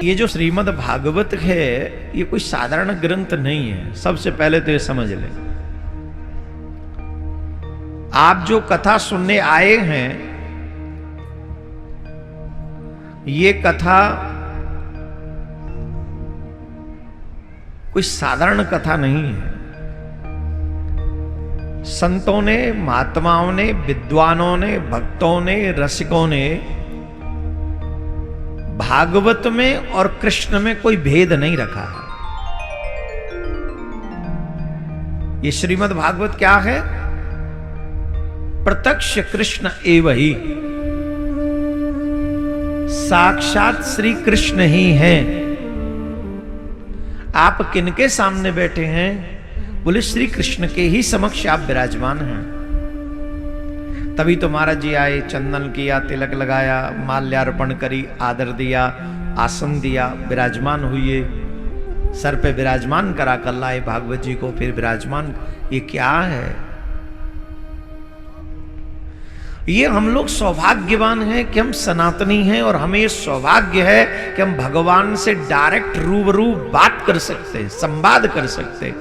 ये जो श्रीमद् भागवत है ये कोई साधारण ग्रंथ नहीं है। सबसे पहले तो ये समझ लें, आप जो कथा सुनने आए हैं ये कथा कोई साधारण कथा नहीं है। संतों ने, महात्माओं ने, विद्वानों ने, भक्तों ने, रसिकों ने भागवत में और कृष्ण में कोई भेद नहीं रखा है। ये श्रीमद् भागवत क्या है? प्रत्यक्ष कृष्ण एव ही, साक्षात श्री कृष्ण ही हैं। आप किनके सामने बैठे हैं? बोले श्री कृष्ण के ही समक्ष आप विराजमान हैं। तभी तो महाराज जी आए, चंदन किया, तिलक लगाया, माल्यार्पण करी, आदर दिया, आसन दिया, विराजमान हुए, सर पे विराजमान करा कर लाए भागवत जी को, फिर विराजमान। ये क्या है? ये हम लोग सौभाग्यवान हैं कि हम सनातनी हैं और हमें ये सौभाग्य है कि हम भगवान से डायरेक्ट रूबरू बात कर सकते हैं, संवाद कर सकते हैं।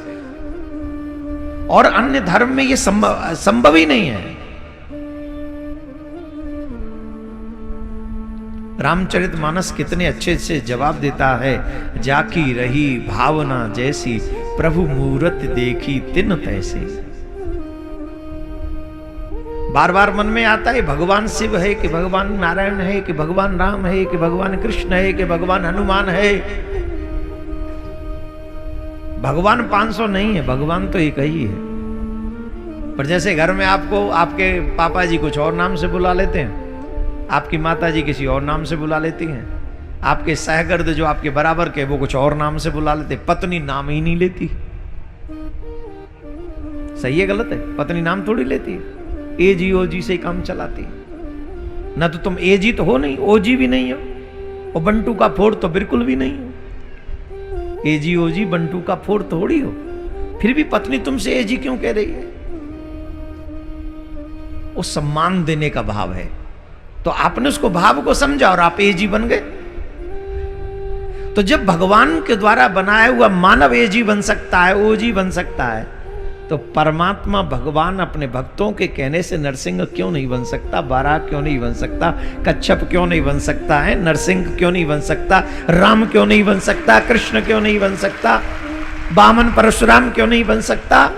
और अन्य धर्म में ये संभव ही नहीं है। रामचरितमानस कितने अच्छे से जवाब देता है, जाकी रही भावना जैसी, प्रभु मूरत देखी तिन तैसी। बार बार मन में आता है भगवान शिव है कि भगवान नारायण है कि भगवान राम है कि भगवान कृष्ण है कि भगवान हनुमान है। भगवान 500 नहीं है, भगवान तो एक ही है। पर जैसे घर में आपको आपके पापा जी कुछ और नाम से बुला लेते हैं, आपकी माता जी किसी और नाम से बुला लेती हैं, आपके सहगर्द जो आपके बराबर के वो कुछ और नाम से बुला लेते, पत्नी नाम ही नहीं लेती। सही है गलत है? पत्नी नाम थोड़ी लेती है, एजी ओजी से ही काम चलाती है। ना तो तुम एजी तो हो नहीं, ओजी भी नहीं हो, और बंटू का फोड़ तो बिल्कुल भी नहीं हो। एजी ओजी बंटू का फोड़ थोड़ी हो, फिर भी पत्नी तुमसे एजी क्यों कह रही है? वो सम्मान देने का भाव है। तो आपने उसको भाव को समझा और आप एजी बन गए। तो जब भगवान के द्वारा बनाया हुआ मानव एजी बन सकता है, ओजी बन सकता है, तो परमात्मा भगवान अपने भक्तों के कहने से नरसिंह क्यों नहीं बन सकता? बाराह क्यों नहीं बन सकता? कच्छप क्यों नहीं बन सकता है? नरसिंह क्यों नहीं बन सकता? राम क्यों नहीं बन सकता? कृष्ण क्यों नहीं बन सकता? वामन परशुराम क्यों नहीं बन सकता?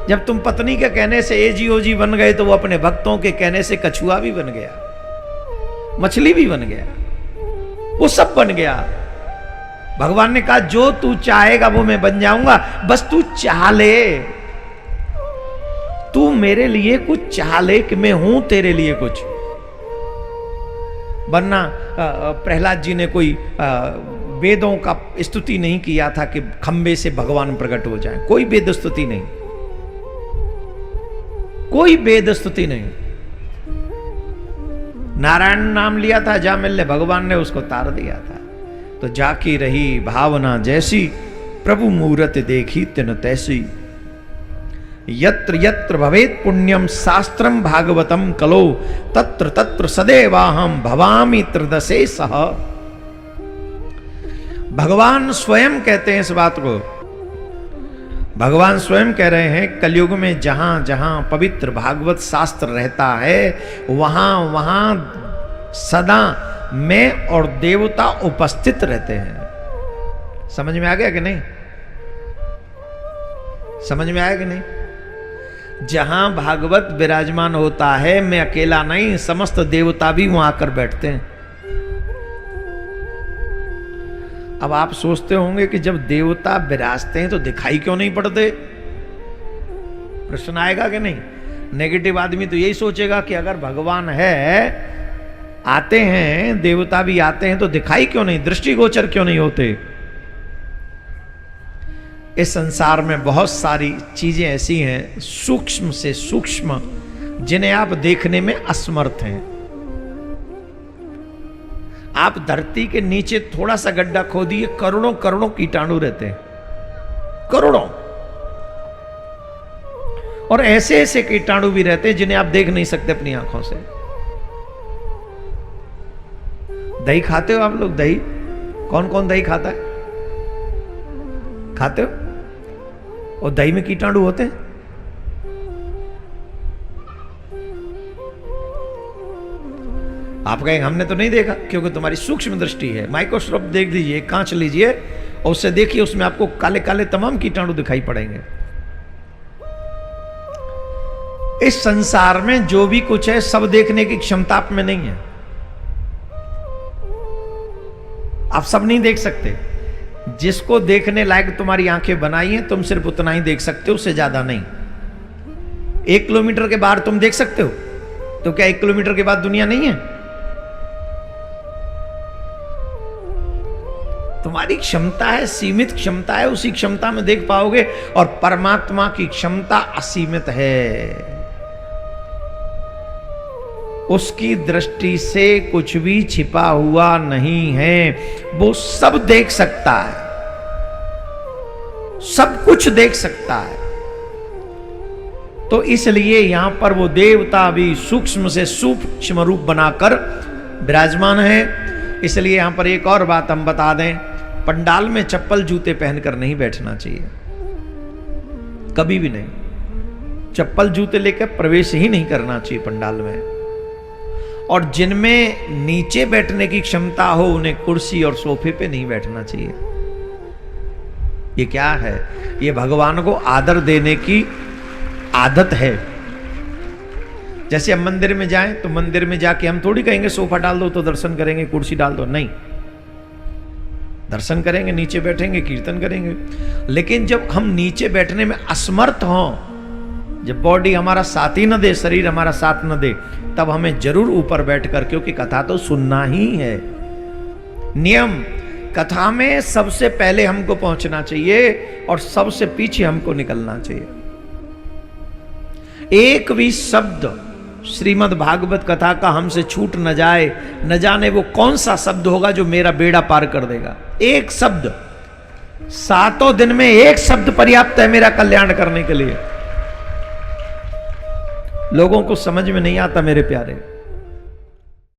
जब तुम पत्नी के कहने से एजी ओजी बन गए तो वो अपने भक्तों के कहने से कछुआ भी बन गया, मछली भी बन गया, वो सब बन गया। भगवान ने कहा जो तू चाहेगा वो मैं बन जाऊंगा, बस तू चाह ले। तू मेरे लिए कुछ चाह ले कि मैं हूं तेरे लिए कुछ। वरना प्रहलाद जी ने कोई वेदों का स्तुति नहीं किया था कि खंबे से भगवान प्रकट हो जाए। कोई वेद स्तुति नहीं, कोई वेद स्तुति नहीं। नारायण नाम लिया था, जा मिलने, भगवान ने उसको तार दिया था। तो जाकी रही भावना जैसी, प्रभु मूरत देखी तिन तैसी। यत्र यत्र भवेत् पुण्यम शास्त्रम भागवतम कलो, तत्र तत्र सदैवाहम भवामि त्रिदशे सह। भगवान स्वयं कहते हैं इस बात को। भगवान स्वयं कह रहे हैं कलयुग में जहां जहां पवित्र भागवत शास्त्र रहता है वहां वहां सदा मैं और देवता उपस्थित रहते हैं। समझ में आ गया कि नहीं? समझ में आया कि नहीं? जहां भागवत विराजमान होता है, मैं अकेला नहीं, समस्त देवता भी वहां आकर बैठते हैं। अब आप सोचते होंगे कि जब देवता विराजते हैं तो दिखाई क्यों नहीं पड़ते? प्रश्न आएगा कि नहीं? नेगेटिव आदमी तो यही सोचेगा कि अगर भगवान है, आते हैं, देवता भी आते हैं, तो दिखाई क्यों नहीं, दृष्टिगोचर क्यों नहीं होते? इस संसार में बहुत सारी चीजें ऐसी हैं सूक्ष्म से सूक्ष्म जिन्हें आप देखने में असमर्थ हैं। आप धरती के नीचे थोड़ा सा गड्ढा खोदिए, करोड़ों करोड़ों कीटाणु रहते हैं, करोड़ों। और ऐसे ऐसे कीटाणु भी रहते हैं जिन्हें आप देख नहीं सकते अपनी आंखों से। दही खाते हो आप लोग? दही कौन कौन दही खाता है? खाते हो? और दही में कीटाणु होते हैं? आप कहेंगे हमने तो नहीं देखा, क्योंकि तुम्हारी सूक्ष्म दृष्टि है। माइक्रोस्कोप देख लीजिए, कांच लीजिए और उससे देखिए, उसमें आपको काले काले तमाम कीटाणु दिखाई पड़ेंगे। इस संसार में जो भी कुछ है सब देखने की क्षमता आप में नहीं है। आप सब नहीं देख सकते। जिसको देखने लायक तुम्हारी आंखें बनाई हैं, तुम सिर्फ उतना ही देख सकते हो, उससे ज्यादा नहीं। 1 किलोमीटर के बाहर तुम देख सकते हो, तो क्या 1 किलोमीटर के बाद दुनिया नहीं है? तुम्हारी क्षमता है, सीमित क्षमता है, उसी क्षमता में देख पाओगे। और परमात्मा की क्षमता असीमित है। उसकी दृष्टि से कुछ भी छिपा हुआ नहीं है। वो सब देख सकता है, सब कुछ देख सकता है। तो इसलिए यहां पर वो देवता भी सूक्ष्म से सूक्ष्म रूप बनाकर विराजमान है। इसलिए यहां पर एक और बात हम बता दें, पंडाल में चप्पल जूते पहनकर नहीं बैठना चाहिए, कभी भी नहीं। चप्पल जूते लेकर प्रवेश ही नहीं करना चाहिए पंडाल में। और जिनमें नीचे बैठने की क्षमता हो, उन्हें कुर्सी और सोफे पे नहीं बैठना चाहिए। ये क्या है? ये भगवान को आदर देने की आदत है। जैसे हम मंदिर में जाएं तो मंदिर में जाके हम थोड़ी कहेंगे सोफा डाल दो तो दर्शन करेंगे, कुर्सी डाल दो, नहीं। दर्शन करेंगे, नीचे बैठेंगे, कीर्तन करेंगे। लेकिन जब हम नीचे बैठने में असमर्थ हों, जब बॉडी हमारा साथ ही न दे, शरीर हमारा साथ न दे, तब हमें जरूर ऊपर बैठकर, क्योंकि कथा तो सुनना ही है। नियम, कथा में सबसे पहले हमको पहुंचना चाहिए और सबसे पीछे हमको निकलना चाहिए। एक भी शब्द श्रीमद् भागवत कथा का हमसे छूट न जाए, न जाने वो कौन सा शब्द होगा जो मेरा बेड़ा पार कर देगा। एक शब्द, 7 दिन में एक शब्द पर्याप्त है मेरा कल्याण करने के लिए। लोगों को समझ में नहीं आता मेरे प्यारे।